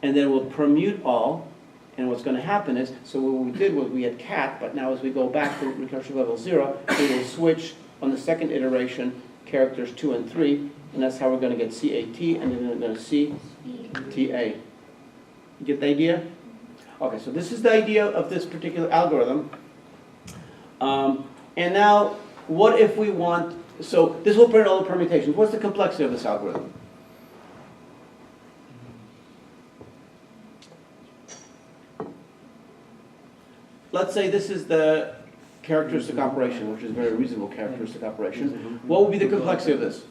And then we'll permute all, and what's going to happen is, so what we did was we had cat, but now as we go back to recursive level 0, we will switch on the second iteration characters 2 and 3, and that's how we're going to get CAT, and then we're going to see TA. You get the idea? Okay, so this is the idea of this particular algorithm. And now, what if we want, so this will print all the permutations. What's the complexity of this algorithm? Let's say this is the characteristic operation, which is a very reasonable characteristic operation. What would be the complexity of this?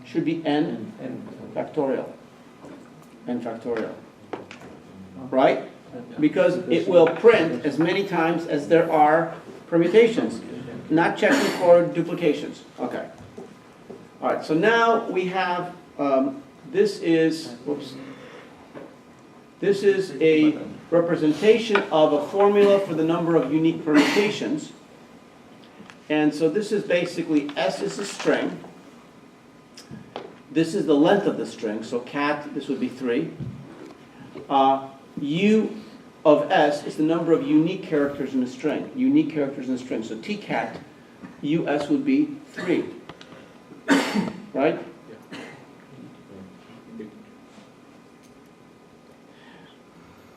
Should be n factorial. N factorial. Right? Because it will print as many times as there are permutations, not checking for duplications. Okay. All right, so now we have, this is a representation of a formula for the number of unique permutations. And so this is basically, S is a string. This is the length of the string, so cat, this would be 3. U of S is the number of unique characters in a string. Unique characters in a string. So tcat, US would be 3. Right?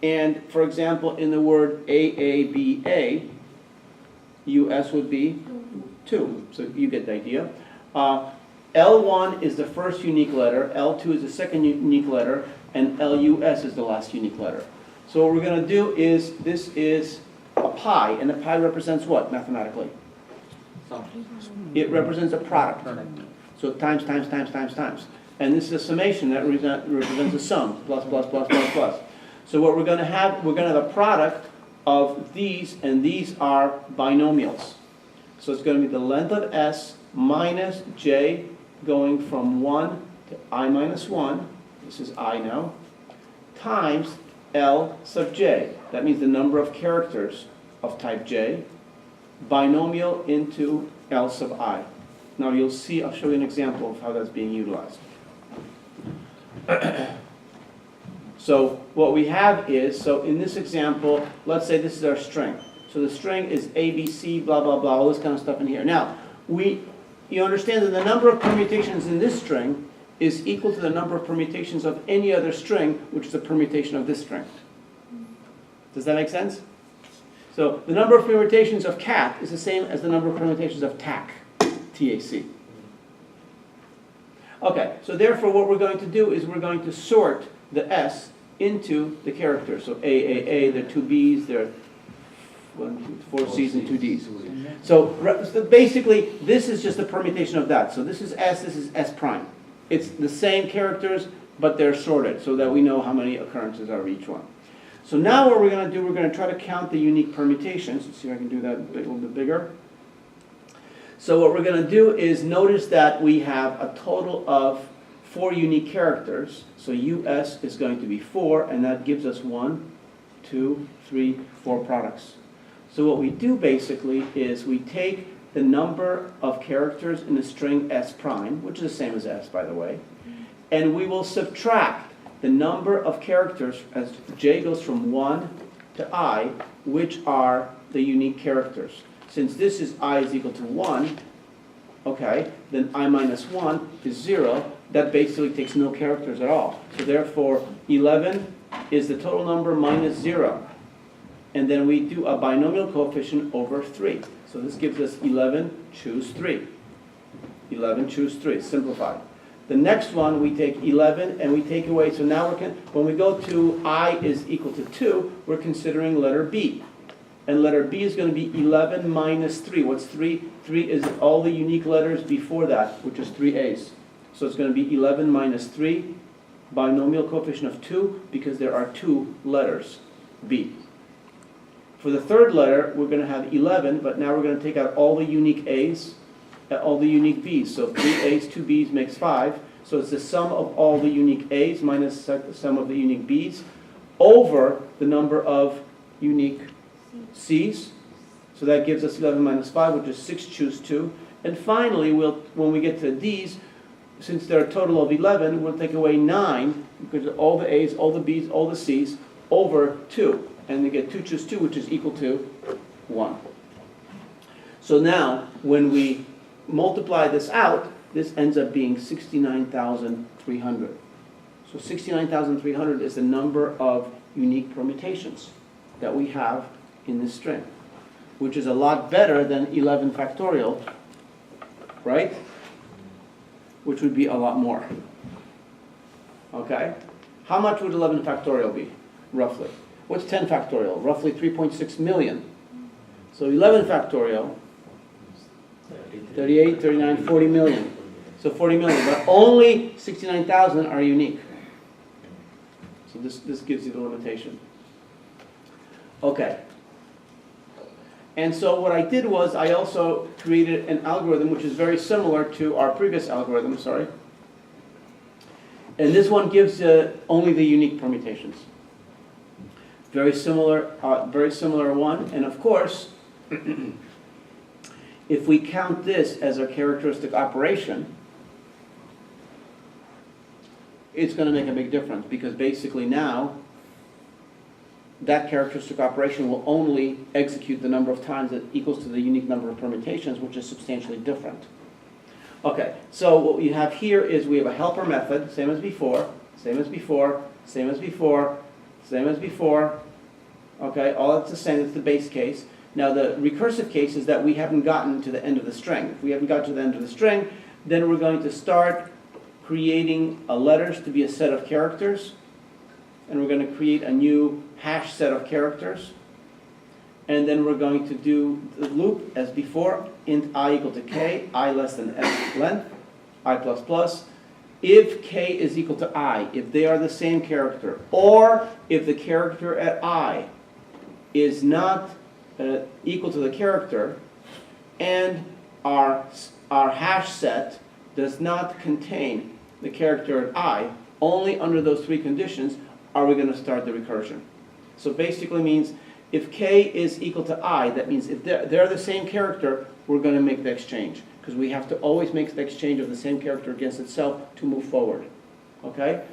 And for example, in the word AABA, US would be 2. So you get the idea. L1 is the first unique letter, L2 is the second unique letter, and LUS is the last unique letter. So what we're going to do is, this is a pi, and a pi represents what, mathematically? It represents a product. So times, times, times, times, times. And this is a summation that represents a sum, plus, plus, plus, plus, plus. So what we're going to have a product of these, and these are binomials. So it's going to be the length of S minus J going from 1 to I minus 1, this is I now, times L sub J. That means the number of characters of type J, binomial into L sub I. Now you'll see, I'll show you an example of how that's being utilized. So what we have is, so in this example, let's say this is our string. So the string is ABC, blah, blah, blah, all this kind of stuff in here. Now, you understand that the number of permutations in this string is equal to the number of permutations of any other string, which is a permutation of this string. Does that make sense? So the number of permutations of cat is the same as the number of permutations of tac, T-A-C. Okay, so therefore what we're going to do is we're going to sort the S into the characters. So A, there are 2 B's, there are 4 C's and 2 D's. So basically, this is just a permutation of that. So this is S prime. It's the same characters, but they're sorted so that we know how many occurrences are of each one. So now what we're going to do, we're going to try to count the unique permutations. Let's see if I can do that a little bit bigger. So what we're going to do is notice that we have a total of 4 unique characters. So US is going to be 4, and that gives us 1, 2, 3, 4 products. So what we do basically is we take the number of characters in the string S prime, which is the same as S, by the way, and we will subtract the number of characters as J goes from 1 to I, which are the unique characters. Since this is I is equal to 1, okay, then I minus 1 is 0. That basically takes no characters at all. So therefore, 11 is the total number minus 0. And then we do a binomial coefficient over 3. So this gives us 11, choose 3. 11, choose 3, simplified. The next one, we take 11 and we take away, so now when we go to I is equal to 2, we're considering letter B. And letter B is going to be 11 minus 3. What's 3? 3 is all the unique letters before that, which is 3 A's. So it's going to be 11 minus 3, binomial coefficient of 2, because there are 2 letters, B. For the third letter, we're going to have 11, but now we're going to take out all the unique A's, all the unique B's. So 3 A's, 2 B's makes 5. So it's the sum of all the unique A's minus the sum of the unique B's over the number of unique C's. So that gives us 11 minus 5, which is 6, choose 2. And finally, when we get to D's, since there are a total of 11, we'll take away 9, because all the A's, all the B's, all the C's, over 2. And we get 2 choose 2, which is equal to 1. So now, when we multiply this out, this ends up being 69,300. So 69,300 is the number of unique permutations that we have in this string, which is a lot better than 11 factorial, right? Which would be a lot more. Okay? How much would 11 factorial be, roughly? What's 10 factorial? Roughly 3.6 million. So 11 factorial, 38, 39, 40 million. So 40 million, but only 69,000 are unique. So this gives you the limitation. Okay. And so what I did was I also created an algorithm which is very similar to our previous algorithm, sorry. And this one gives only the unique permutations. Very similar one. And of course, if we count this as a characteristic operation, it's going to make a big difference, because basically now that characteristic operation will only execute the number of times that equals to the unique number of permutations, which is substantially different. Okay, so what we have here is we have a helper method, same as before, same as before, same as before, same as before. Okay, all that's the same, it's the base case. Now the recursive case is that we haven't gotten to the end of the string. If we haven't got to the end of the string, then we're going to start creating letters to be a set of characters, and we're going to create a new hash set of characters, And then we're going to do the loop as before, int I equal to k, I less than s length, I plus plus. If k is equal to I, if they are the same character, or if the character at I is not equal to the character, and our hash set does not contain the character at I, only under those three conditions are we going to start the recursion. So basically means if k is equal to I, that means if they're the same character, we're going to make the exchange. Because we have to always make the exchange of the same character against itself to move forward. Okay?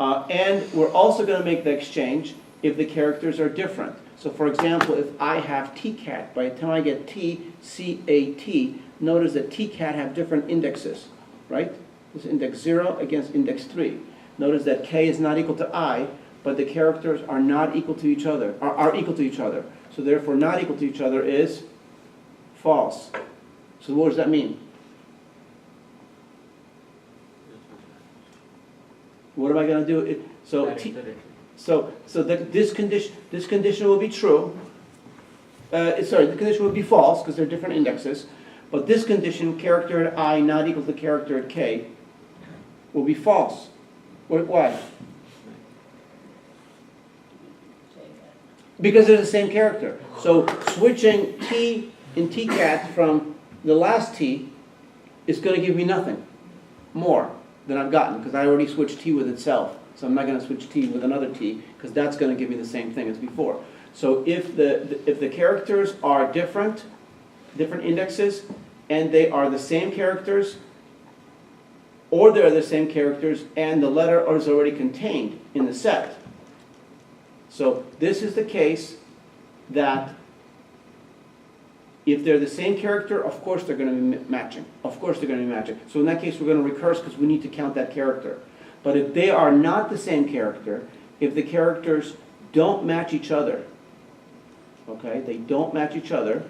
And we're also going to make the exchange if the characters are different. So for example, if I have tcat, by the time I get t, c, a, t, notice that tcat have different indexes, right? This is index 0 against index 3. Notice that k is not equal to I, but the characters are not equal to each other, are equal to each other. So therefore not equal to each other is false. So what does that mean? What am I going to do? This condition will be true. The condition will be false because they're different indexes. But this condition, character at I not equal to character at k, will be false. Why? Because they're the same character. So switching t in tcat from the last t is going to give me nothing more than I've gotten because I already switched t with itself. So I'm not going to switch t with another t because that's going to give me the same thing as before. So if the characters are different indexes, and they are the same characters, or they're the same characters and the letter is already contained in the set. So this is the case that if they're the same character, of course they're going to be matching. Of course they're going to be matching. So in that case, we're going to recurse because we need to count that character. But if they are not the same character, if the characters don't match each other, okay, they don't match each other,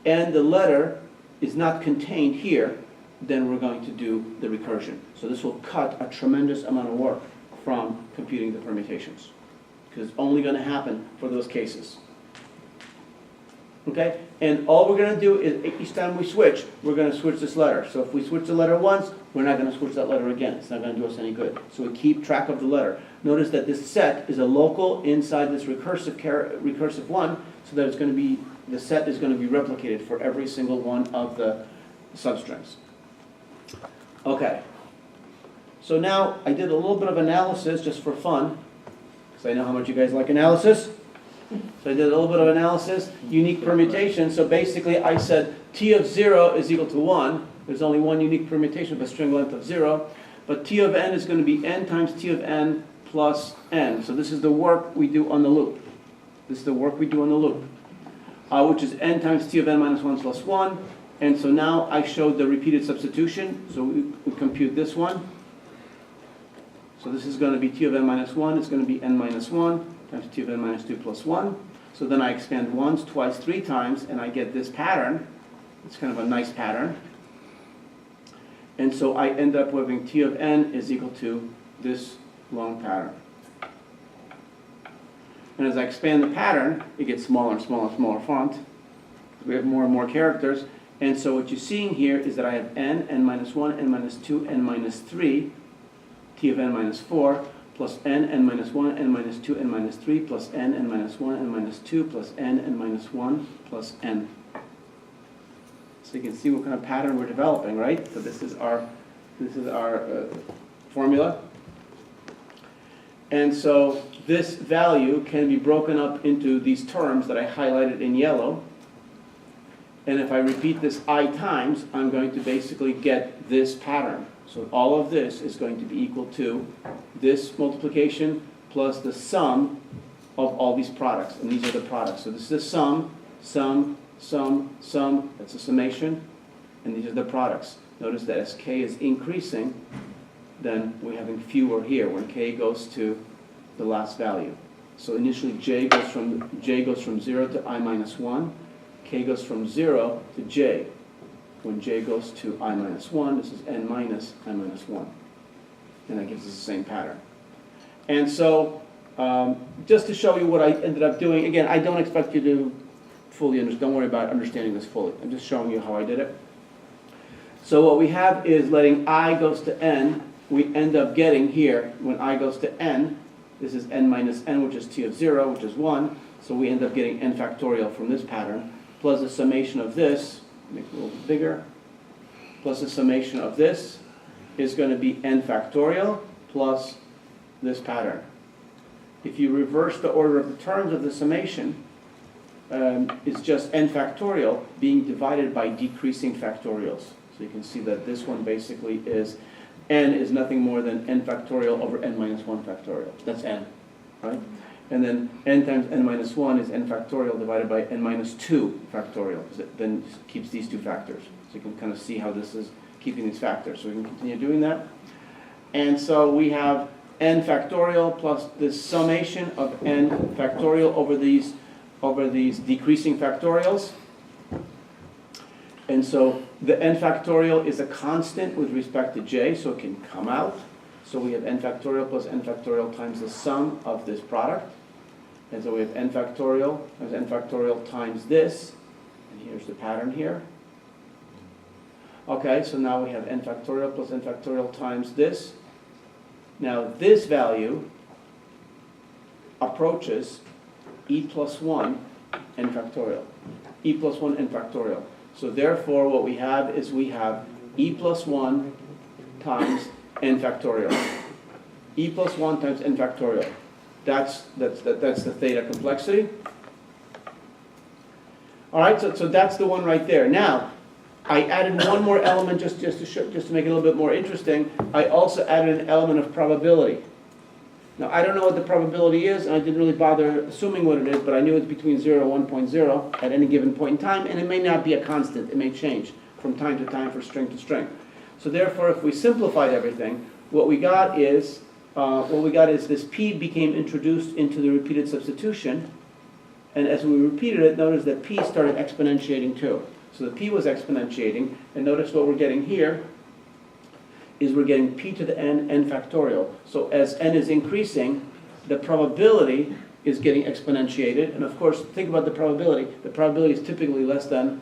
and the letter is not contained here, then we're going to do the recursion. So this will cut a tremendous amount of work from computing the permutations, because it's only going to happen for those cases. Okay? And all we're going to do is each time we switch, we're going to switch this letter. So if we switch the letter once, we're not going to switch that letter again. It's not going to do us any good. So we keep track of the letter. Notice that this set is a local inside this recursive one, so that it's going to be, the set is going to be replicated for every single one of the substrings. Okay. So now I did a little bit of analysis just for fun, because I know how much you guys like analysis. So I did a little bit of analysis, unique permutation. So basically I said t of 0 is equal to 1. There's only one unique permutation of a string length of 0. But t of n is going to be n times t of n plus n. So this is the work we do on the loop. This is the work we do on the loop, which is n times t of n minus 1 plus 1. And so now I showed the repeated substitution. So we compute this one. So this is going to be t of n minus 1. It's going to be n minus 1 times t of n minus 2 plus 1. So then I expand once, twice, 3 times, and I get this pattern. It's kind of a nice pattern. And so I end up having t of n is equal to this long pattern. And as I expand the pattern, it gets smaller and smaller and smaller font. We have more and more characters. And so what you're seeing here is that I have n, n minus 1, n minus 2, n minus 3, t of n minus 4, plus n, n minus 1, n minus 2, n minus 3, plus n, n minus 1, n minus 2, plus n, n minus 1, plus n. So you can see what kind of pattern we're developing, right? So this is our formula. And so this value can be broken up into these terms that I highlighted in yellow. And if I repeat this I times, I'm going to basically get this pattern. So all of this is going to be equal to this multiplication plus the sum of all these products. And these are the products. So this is the sum, that's a summation. And these are the products. Notice that as k is increasing, then we're having fewer here when k goes to the last value. So initially j goes from 0 to I minus 1. K goes from 0 to j. When j goes to I minus 1, this is n minus I minus 1. And that gives us the same pattern. And so Just to show you what I ended up doing, again, I don't expect you to fully understand, don't worry about understanding this fully. I'm just showing you how I did it. So what we have is letting I goes to n, we end up getting here, when I goes to n, this is n minus n, which is t of 0, which is 1, so we end up getting n factorial from this pattern, plus the summation of this, make it a little bit bigger, plus the summation of this is going to be n factorial plus this pattern. If you reverse the order of the terms of the summation, it's just n factorial being divided by decreasing factorials. So you can see that this one basically is, n is nothing more than n factorial over n minus 1 factorial. That's n, right? And then n times n minus 1 is n factorial divided by n minus 2 factorial, because it then keeps these two factors. So you can kind of see how this is keeping these factors. So we can continue doing that. And so we have n factorial plus this summation of n factorial over these decreasing factorials. And so the n factorial is a constant with respect to j, so it can come out. So we have n factorial plus n factorial times the sum of this product. And so we have n factorial times this. And here's the pattern here. Okay, so now we have n factorial plus n factorial times this. Now this value approaches e plus 1 n factorial. E plus 1 n factorial. So therefore what we have is we have e plus 1 times n factorial. E plus 1 times n factorial. That's the theta complexity. All right, so that's the one right there. Now, I added one more element just to make it a little bit more interesting. I also added an element of probability. Now, I don't know what the probability is, and I didn't really bother assuming what it is, but I knew it's between 0 and 1.0 at any given point in time, and it may not be a constant. It may change from time to time for string to string. So therefore, if we simplified everything, what we got is this p became introduced into the repeated substitution, and as we repeated it, notice that p started exponentiating too. So the p was exponentiating, and notice what we're getting here is we're getting p to the n factorial. So as n is increasing, the probability is getting exponentiated, and of course, think about the probability. The probability is typically less than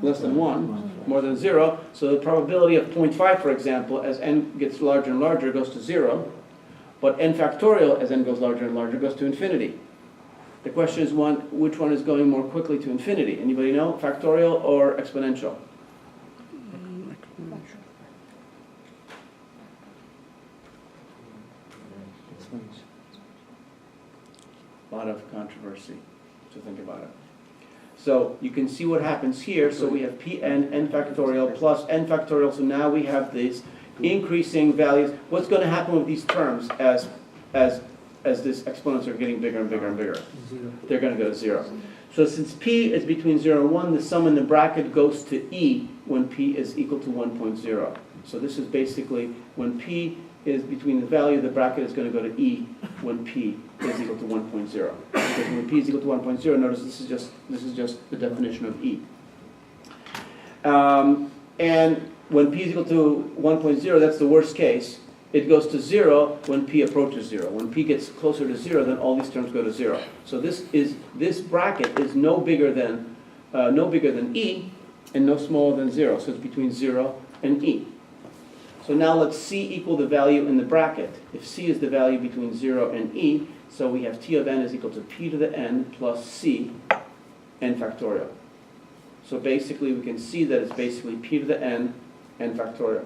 1, more than 0. So the probability of 0.5, for example, as n gets larger and larger, goes to 0. But n factorial, as n goes larger and larger, goes to infinity. The question is which one is going more quickly to infinity? Anybody know? Factorial or exponential? A lot of controversy to think about it. So you can see what happens here. So we have Pn n factorial plus n factorial. So now we have these increasing values. What's going to happen with these terms as these exponents are getting bigger and bigger and bigger? They're going to go to 0. So since p is between 0 and 1, the sum in the bracket goes to e when p is equal to 1.0. So this is basically when p is between the value of the bracket is going to go to e when p is equal to 1.0. Because when p is equal to 1.0, notice this is just the definition of e. And when p is equal to 1.0, that's the worst case. It goes to 0 when p approaches 0. When p gets closer to 0, then all these terms go to 0. So this bracket is no bigger than e and no smaller than 0. So it's between 0 and e. So now let's c equal the value in the bracket. If c is the value between 0 and e, so we have t of n is equal to p to the n plus c n factorial. So basically we can see that it's basically p to the n factorial.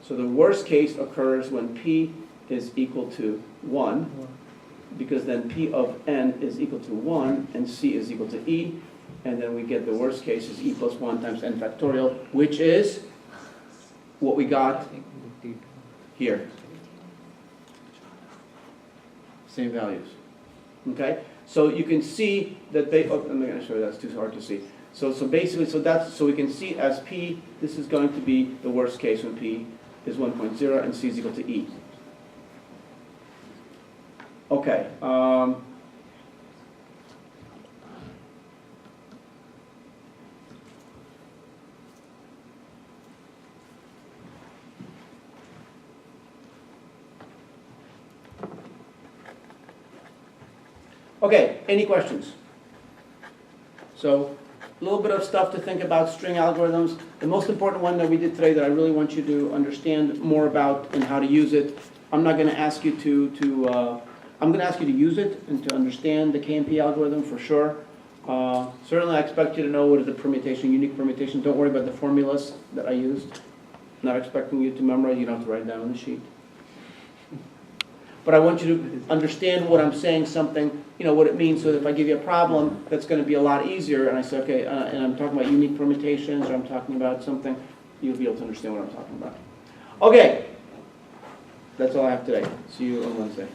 So the worst case occurs when p is equal to 1, because then p of n is equal to 1 and c is equal to e, and then we get the worst case is e plus 1 times n factorial, which is what we got here. Same values. Okay? So you can see that I'm going to show you that's too hard to see. So basically, so we can see as p, this is going to be the worst case when p is 1.0 and c is equal to e. Okay. Okay, any questions? So, a little bit of stuff to think about, string algorithms. The most important one that we did today that I really want you to understand more about and how to use it, I'm not going to ask you I'm going to ask you to use it and to understand the KMP algorithm for sure. Certainly I expect you to know what is the permutation, unique permutation. Don't worry about the formulas that I used. Not expecting you to memorize, you don't have to write it down on the sheet. But I want you to understand what I'm saying, something, what it means, so that if I give you a problem, that's going to be a lot easier, and I say, okay, and I'm talking about unique permutations, or I'm talking about something, you'll be able to understand what I'm talking about. Okay, that's all I have today. See you on Wednesday.